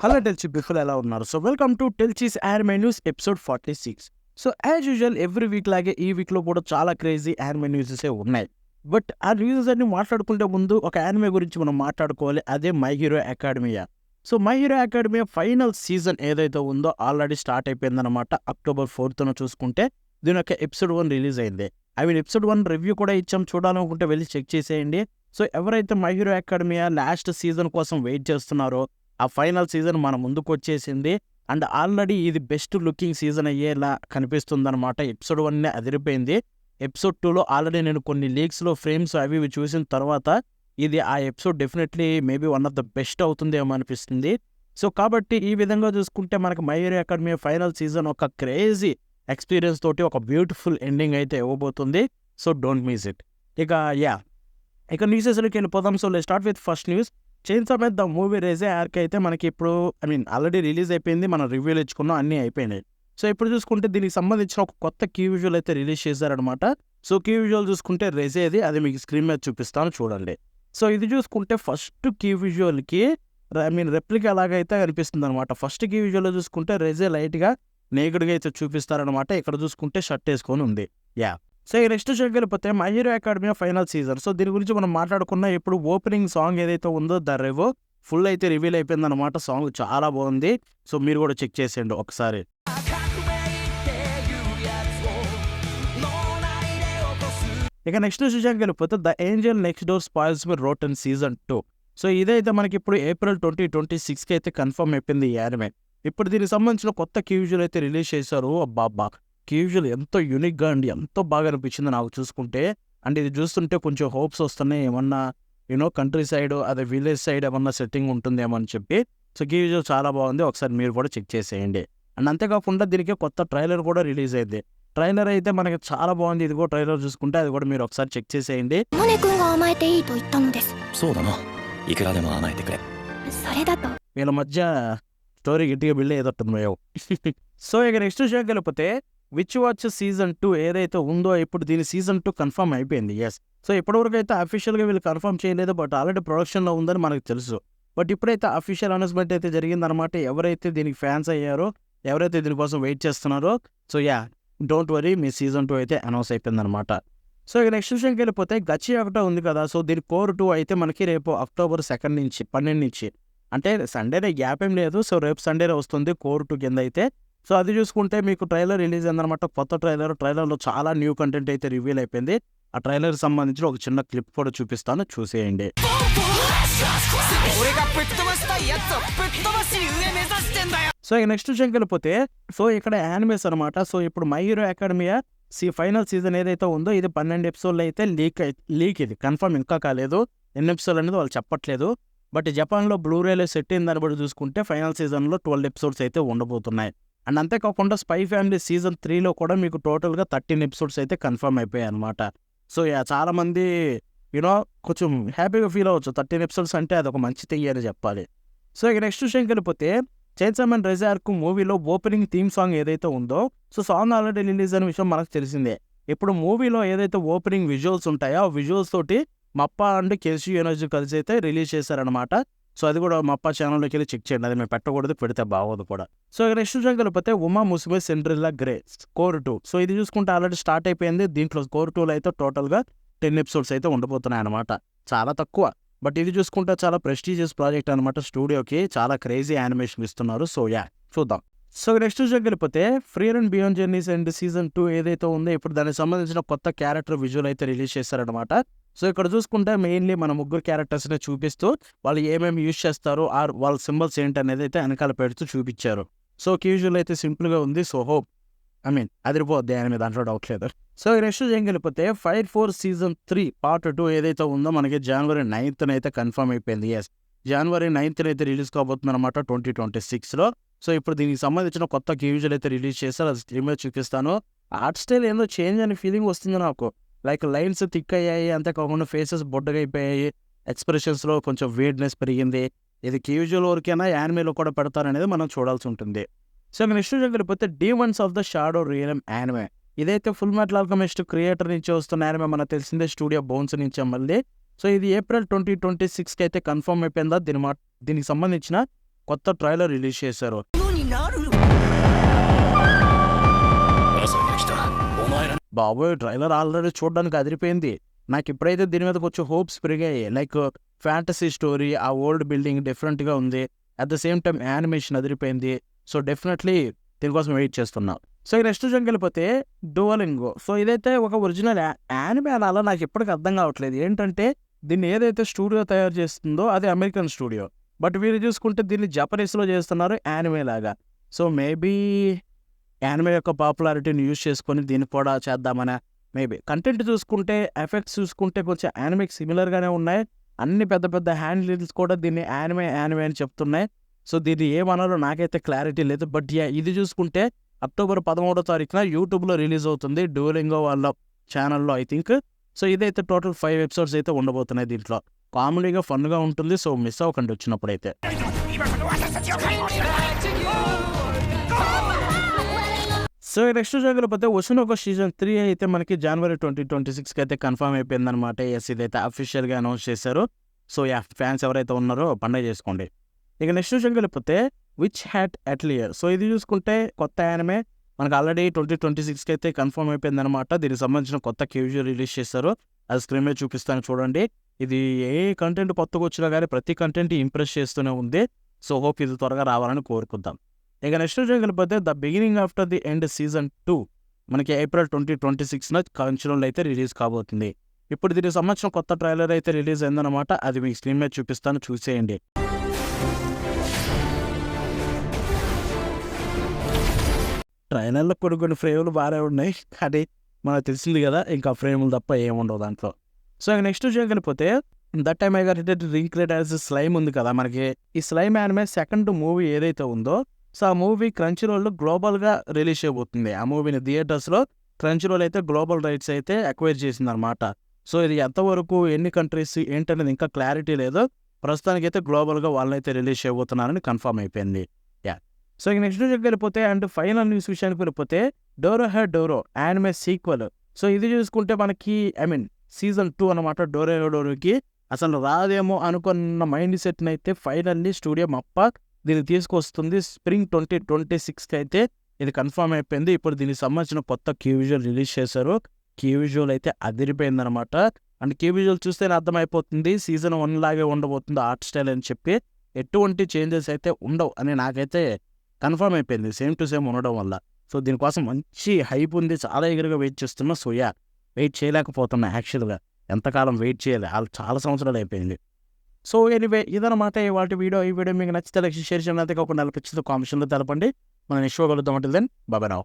Hello టెల్చి people ఎలా ఉన్నారు? So welcome to టెల్చీస్ anime news episode 46. So as usual every week లాగే ఈ వీక్లో కూడా చాలా క్రేజీ యానిమే న్యూసెసే ఉన్నాయి. బట్ ఆ న్యూసెస్ అన్ని మాట్లాడుకుంటే ముందు ఒక యానిమే గురించి మనం మాట్లాడుకోవాలి. అదే my hero academia. So my hero academia final season ఏదైతే ఉందో ఆల్రెడీ స్టార్ట్ అయిపోయిందనమాట. October 4th చూసుకుంటే దీని యొక్క ఎపిసోడ్ 1 రిలీజ్ అయింది. ఎపిసోడ్ 1 రివ్యూ కూడా ఇచ్చాం, చూడాలనుకుంటే వెళ్ళి చెక్ చేసేయండి. సో ఎవరైతే my hero academia last season కోసం వెయిట్ చేస్తున్నారో ఆ ఫైనల్ సీజన్ మన ముందుకు వచ్చేసింది. అండ్ ఆల్రెడీ ఇది బెస్ట్ లుకింగ్ సీజన్ అయ్యేలా కనిపిస్తుందన్నమాట. ఎపిసోడ్ 1 అదిరిపోయింది. ఎపిసోడ్ 2లో ఆల్రెడీ నేను కొన్ని లీక్స్లో ఫ్రేమ్స్ అవి ఇవి చూసిన తర్వాత ఇది ఆ episode definitely maybe one of the best అవుతుందేమో అనిపిస్తుంది. సో కాబట్టి ఈ విధంగా చూసుకుంటే మనకు my hero academia final season ఒక క్రేజీ ఎక్స్పీరియన్స్ తోటి ఒక బ్యూటిఫుల్ ఎండింగ్ అయితే ఇవ్వబోతుంది. So don't miss it. ఇక న్యూసెస్లోకి వెళ్ళిపోదాం. So let's start with first news. Chainsaw man the movie reze arc అయితే మనకి ఇప్పుడు ఆల్రెడీ రిలీజ్ అయిపోయింది. మనం రివ్యూలు ఇచ్చుకున్నాం, అన్నీ అయిపోయినాయి. సో ఇప్పుడు చూసుకుంటే దీనికి సంబంధించిన ఒక కొత్త కీ విజువల్ అయితే రిలీజ్ చేశారనమాట. సో కీ విజువల్ చూసుకుంటే రేజేది, అది మీకు స్క్రీన్ మీద చూపిస్తాను చూడండి. సో ఇది చూసుకుంటే ఫస్ట్ కీ విజువల్కి రెప్లికా ఎలాగైతే అనిపిస్తుంది అనమాట. ఫస్ట్ కీ విజువల్లో చూసుకుంటే రేజే లైట్గా నేగుడుగా అయితే చూపిస్తారనమాట. ఇక్కడ చూసుకుంటే షర్ట్ వేసుకొని ఉంది. సో ఈ నెక్స్ట్ షోకి వెళ్ళిపోతే my hero academia final season. So దీని గురించి మనం మాట్లాడుకున్న ఇప్పుడు ఓపెనింగ్ సాంగ్ ఏదైతే ఉందో ద రెవో ఫుల్ అయితే రివీల్ అయిపోయింది అనమాట. సాంగ్ చాలా బాగుంది. సో మీరు కూడా చెక్ చేసేయండి ఒకసారి. ఇక నెక్స్ట్ విషయానికి వెళ్ళిపోతే the Angel next door spoils me rotten season 2. So ఇదైతే మనకి ఇప్పుడు April 2026కి అయితే కన్ఫర్మ్ అయిపోయింది ఈ యానిమే. ఇప్పుడు దీనికి సంబంధించిన కొత్త కీ విజువల్ అయితే రిలీజ్ చేశారు. అబ్బా కీ విజువల్ ఎంతో యూనిక్గా అండి, ఎంతో బాగా అనిపించింది నాకు చూసుకుంటే. అండ్ ఇది చూస్తుంటే కొంచెం హోప్స్ వస్తున్నాయి, ఏమన్నా కంట్రీ సైడ్ అదే విలేజ్ సైడ్ ఏమన్నా సెట్టింగ్ ఉంటుందేమో అని చెప్పి. సో కీ విజువల్ చాలా బాగుంది, ఒకసారి మీరు కూడా చెక్ చేసేయండి. అండ్ అంతేకాకుండా దీనికి కొత్త ట్రైలర్ కూడా రిలీజ్ అయింది. ట్రైలర్ అయితే మనకి చాలా బాగుంది. ఇదిగో ట్రైలర్ చూసుకుంటే అది కూడా మీరు ఒకసారి చెక్ చేసేయండి. モネ君が甘えていいと言ったのです。そうだな。いくらでも甘えてくれ。それだと వీళ్ళ మధ్య స్టోరీ గట్టిగా బిల్డ్ ఏదొట్టుందో. సో ఇక నెక్స్ట్ షోకి వెళ్ళిపోతే విచ్ వాచ్ సీజన్ 2 ఏదైతే ఉందో ఇప్పుడు దీని సీజన్ 2 కన్ఫర్మ్ అయిపోయింది. సో ఇప్పటివరకు అయితే అఫీషియల్గా వీళ్ళు కన్ఫర్మ్ చేయలేదు, బట్ ఆల్రెడీ ప్రొడక్షన్లో ఉందని మనకు తెలుసు. బట్ ఇప్పుడైతే అఫీషియల్ అనౌన్స్మెంట్ అయితే జరిగిందనమాట. ఎవరైతే దీనికి ఫ్యాన్స్ అయ్యారో, ఎవరైతే దీనికోసం వెయిట్ చేస్తున్నారో, so don't worry, me season 2 అయితే అనౌన్స్ అయిపోయిందనమాట. సో ఇక నెక్స్ట్ విషయంకి వెళ్ళిపోతే గచ్చి ఒకటో ఉంది కదా. సో దీని కోర్ 2 అయితే మనకి రేపు October 2 నుంచి 12 నుంచి, అంటే సండేనే, గ్యాప్ ఏం లేదు. సో రేపు సండేనే వస్తుంది కోర్ 2 కింద అయితే. సో అది చూసుకుంటే మీకు ట్రైలర్ రిలీజ్ అయిందనమాట. కొత్త ట్రైలర్లో చాలా న్యూ కంటెంట్ అయితే రివీల్ అయిపోయింది. ఆ ట్రైలర్కి సంబంధించిన ఒక చిన్న క్లిప్ కూడా చూపిస్తాను, చూసేయండి. సో ఇక నెక్స్ట్ విషయంకి వెళ్ళిపోతే సో ఇక్కడ యానిమేస్ అనమాట. సో ఇప్పుడు my hero academia final season ఏదైతే ఉందో ఇది 12 ఎపిసోడ్లు అయితే లీక్ ఇది కన్ఫర్మ్ ఇంకా కాలేదు. ఎన్ని ఎపిసోడ్ అనేది వాళ్ళు చెప్పట్లేదు. బట్ జపాన్లో బ్లూరేలో సెట్ అయిన దాన్ని బట్టి చూసుకుంటే ఫైనల్ సీజన్లో 12 ఎపిసోడ్స్ అయితే ఉండబోతున్నాయి. అండ్ అంతేకాకుండా స్పై ఫ్యామిలీ సీజన్ 3లో కూడా మీకు టోటల్గా 13 ఎపిసోడ్స్ అయితే కన్ఫర్మ్ అయిపోయాయి అనమాట. సో చాలామంది కొంచెం హ్యాపీగా ఫీల్ అవ్వచ్చు. 13 ఎపిసోడ్స్ అంటే అదొక మంచి థింగ్ అని చెప్పాలి. సో ఇక నెక్స్ట్ విషయంకి వెళ్ళిపోతే చైన్సా మ్యాన్ రేజే ఆర్క్ మూవీలో ఓపెనింగ్ థీమ్ సాంగ్ ఏదైతే ఉందో, సో సాంగ్ ఆల్రెడీ రిలీజ్ అయిన విషయం మనకు తెలిసిందే. ఇప్పుడు మూవీలో ఏదైతే ఓపెనింగ్ విజువల్స్ ఉంటాయో ఆ విజువల్స్ తోటి మప్పా అండ్ కేసీ ఎనర్జీ కలిసి అయితే రిలీజ్ చేశారనమాట. సో అది కూడా మప్పా ఛానల్లోకి వెళ్ళి చెక్ చేయండి, అది మేము పెట్టకూడదు, పెడితే బాగోదు కూడా. సో ఇక నెక్స్ట్ విషయం కలిపితే ఉమా ముసుమే సెండ్రిల్లా గ్రే కోర్ 2. సో ఇది చూసుకుంటే ఆల్రెడీ స్టార్ట్ అయిపోయింది. దీంట్లో కోర్ 2లో అయితే టోటల్గా 10 ఎపిసోడ్స్ అయితే ఉండబోతున్నాయి అనమాట. చాలా తక్కువ, బట్ ఇది చూసుకుంటే చాలా ప్రెస్టీజియస్ ప్రాజెక్ట్ అనమాట. స్టూడియోకి చాలా క్రేజీ యానిమేషన్ ఇస్తున్నారు. సో చూద్దాం. సో నెక్స్ట్ విషయం వెళ్ళిపోతే free and beyond journeys and season 2 ఏదైతే ఉందో ఇప్పుడు దానికి సంబంధించిన కొత్త క్యారెక్టర్ విజువల్ అయితే రిలీజ్ చేశారనమాట. సో ఇక్కడ చూసుకుంటే మెయిన్లీ మన ముగ్గురు క్యారెక్టర్స్ని చూపిస్తూ వాళ్ళు ఏమేమి యూజ్ చేస్తారు, ఆర్ వాళ్ళ సింబల్స్ ఏంటి అనేది అయితే వెనకాల పెడుతూ చూపించారు. సో క్యూజువల్ అయితే సింపుల్గా ఉంది. సో హోప్ అదిరిపోద్ది ఆయన మీద, దాంట్లో డౌట్ లేదు. సో నెక్స్ట్ ఏం వెళ్ళిపోతే ఫైర్ 4 సీజన్ 3 పార్ట్ 2 ఏదైతే ఉందో మనకి January 9th అయితే కన్ఫర్మ్ అయిపోయింది. January 9th అయితే రిలీజ్ కాబోతుంది అనమాట 2026లో. సో ఇప్పుడు దీనికి సంబంధించిన కొత్త క్యూజువల్ అయితే రిలీజ్ చేస్తారు, అది స్క్రీన్ మీద చూపిస్తాను. ఆర్ట్ స్టైల్ ఏందో చేంజ్ అనే ఫీలింగ్ వస్తుంది నాకు. లైక్ లైన్స్ థిక్ అయ్యాయి, అంతేకాకుండా ఫేసెస్ బొడ్డగా అయిపోయాయి, ఎక్స్ప్రెషన్స్లో కొంచెం వేడ్నెస్ పెరిగింది. ఇది క్యూజువల్ వరకైనా యానిమేలో కూడా పెడతారనేది మనం చూడాల్సి ఉంటుంది. సో నెక్స్ట్ వెళ్ళిపోతే demons of the shadow real anime. ఇదైతే ఫుల్ మెటల్ ఆల్కెమిస్ట్ క్రియేటర్ నుంచి వస్తున్న యానిమే, మనకు తెలిసిందే స్టూడియో బోన్స్ నుంచి మళ్ళీ. సో ఇది April 2026కి అయితే కన్ఫర్మ్ అయిపోయిందా. దీనికి సంబంధించిన కొత్త ట్రైలర్ రిలీజ్ చేశారు. 朝が来たお前ら బాబోయ్ ట్రైలర్ ఆల్రెడీ చూడడానికి అదిరిపోయింది. నాకు ఇప్పుడైతే దీని మీద కొంచెం హోప్స్ పెరిగాయి. లైక్ ఫ్యాంటసీ స్టోరీ, ఆ ఓల్డ్ బిల్డింగ్ డిఫరెంట్గా ఉంది. At the same time animation అదిరిపోయింది. సో డెఫినెట్లీ దీనికోసం వెయిట్ చేస్తున్నాం. సో ఈ నెక్స్ట్ విషయంకి వెళ్ళిపోతే డూవలింగో. సో ఇదైతే ఒక ఒరిజినల్ యానిమే అనాలో నాకు ఇప్పటికి అర్థం కావట్లేదు. ఏంటంటే దీన్ని ఏదైతే స్టూడియో తయారు చేస్తుందో అది అమెరికన్ స్టూడియో, బట్ వీరు చూసుకుంటే దీన్ని జపనీస్లో చేస్తున్నారు యానిమే లాగా. సో మేబీ యానిమే యొక్క పాపులారిటీని యూజ్ చేసుకొని దీన్ని కూడా చేద్దామని. మేబీ కంటెంట్ చూసుకుంటే, ఎఫెక్ట్స్ చూసుకుంటే కొంచెం యానిమేకి సిమిలర్గానే ఉన్నాయి. అన్ని పెద్ద పెద్ద హ్యాండిల్స్ కూడా దీన్ని యానిమే అని చెప్తున్నాయి. సో దీన్ని ఏమన్నారో నాకైతే క్లారిటీ లేదు. బట్ ఇది చూసుకుంటే అక్టోబర్ 13వ తారీఖున యూట్యూబ్లో రిలీజ్ అవుతుంది డూవలింగో వాళ్ళ ఛానల్లో ఐ థింక్. సో ఇదైతే టోటల్ 5 ఎపిసోడ్స్ అయితే ఉండబోతున్నాయి. దీంట్లో కామెడీగా ఫన్గా ఉంటుంది. సో మిస్ అవ్వకండి వచ్చినప్పుడైతే. సో నెక్స్ట్ చూడకపోతే వసునోక సీజన్ 3 అయితే మనకి జనవరి 2026కి అయితే కన్ఫర్మ్ అయిపోయిందనమాట. ఎస్ ఇదైతే అఫీషియల్గా అనౌన్స్ చేశారు. సో ఫ్యాన్స్ ఎవరైతే ఉన్నారో పండుగ చేసుకోండి. ఇక నెక్స్ట్ విషయంకి వెళ్ళిపోతే విచ్ హ్యాట్ అట్లియర్. సో ఇది చూసుకుంటే కొత్త యానిమే మనకు ఆల్రెడీ 2026కి అయితే కన్ఫర్మ్ అయిపోయిందనమాట. దీనికి సంబంధించిన కొత్త క్యూజర్ రిలీజ్ చేశారు. అది స్క్రీన్ మీద చూపిస్తాను చూడండి. ఇది ఏ కంటెంట్ కొత్తగా వచ్చినా కానీ ప్రతి కంటెంట్ ఇంప్రెస్ చేస్తూనే ఉంది. సో హోప్ ఇది త్వరగా రావాలని కోరుకుందాం. ఇక నెక్స్ట్ విషయం వెళ్ళిపోతే the beginning after the end season 2 మనకి ఏప్రిల్ 2026న కంచులో అయితే రిలీజ్ కాబోతుంది. ఇప్పుడు దీనికి సంబంధించిన కొత్త ట్రైలర్ అయితే రిలీజ్ అయిందనమాట. అది మీకు స్క్రీన్ మీద చూపిస్తాను, చూసేయండి. ట్రైలర్లో కొన్ని ఫ్రేములు బాగానే ఉన్నాయి, కానీ మనకు తెలిసింది కదా ఇంకా ఫ్రేములు తప్ప ఏముండవు దాంట్లో. సో ఇక నెక్స్ట్ విషయం వెళ్ళిపోతే that time I got recreate as slime ఉంది కదా మనకి. ఈ స్లైమ్ యానిమే సెకండ్ మూవీ ఏదైతే ఉందో, సో ఆ మూవీ క్రంచీరోల్లో గ్లోబల్గా రిలీజ్ చేయబోతుంది. ఆ మూవీని థియేటర్స్లో క్రంచీరోల్ అయితే గ్లోబల్ రైట్స్ అయితే అక్వైర్ చేసిందనమాట. సో ఇది ఎంతవరకు ఎన్ని కంట్రీస్ ఏంటనేది ఇంకా క్లారిటీ లేదు. ప్రస్తుతానికి అయితే గ్లోబల్గా వాళ్ళనైతే రిలీజ్ చేయబోతున్నారని కన్ఫర్మ్ అయిపోయింది. సో ఇక నెక్స్ట్ విషయంకి వెళ్ళిపోతే అండ్ ఫైనల్ న్యూస్ విషయానికి వెళ్ళిపోతే డోరో యానిమే సీక్వెల్. సో ఇది చూసుకుంటే మనకి సీజన్ 2 అనమాట. డోరోకి అసలు రాదేమో అనుకున్న మైండ్ సెట్ని అయితే ఫైనల్లీ స్టూడియో మప్ప దీన్ని తీసుకొస్తుంది. స్ప్రింగ్ 2026కి అయితే ఇది కన్ఫర్మ్ అయిపోయింది. ఇప్పుడు దీనికి సంబంధించిన కొత్త కీ విజువల్ రిలీజ్ చేశారు. కీ విజువల్ అయితే అదిరిపోయిందనమాట. అండ్ కీ విజువల్ చూస్తేనే అర్థమైపోతుంది సీజన్ 1 లాగే ఉండబోతుంది ఆర్ట్ స్టైల్ అని చెప్పి. ఎటువంటి చేంజెస్ అయితే ఉండవు అని నాకైతే కన్ఫర్మ్ అయిపోయింది, సేమ్ టు సేమ్ ఉండడం వల్ల. సో దీనికోసం మంచి హైప్ ఉంది, చాలా ఎగరగా వెయిట్ చేస్తున్నా. సో వెయిట్ చేయలేకపోతున్నా యాక్చువల్గా. ఎంతకాలం వెయిట్ చేయాలి, వాళ్ళు చాలా సంవత్సరాలు అయిపోయింది. సో ఎనీవే ఇదనమాట వాటి వీడియో. ఈ వీడియో మీకు నచ్చితే లైక్ షేర్ చేయాలి. ఒక 4 కామెంట్స్లో తెలపండి. మనం నెక్స్ట్ కలుద్దాం. అంటే దెన్ బాయ్ నౌ.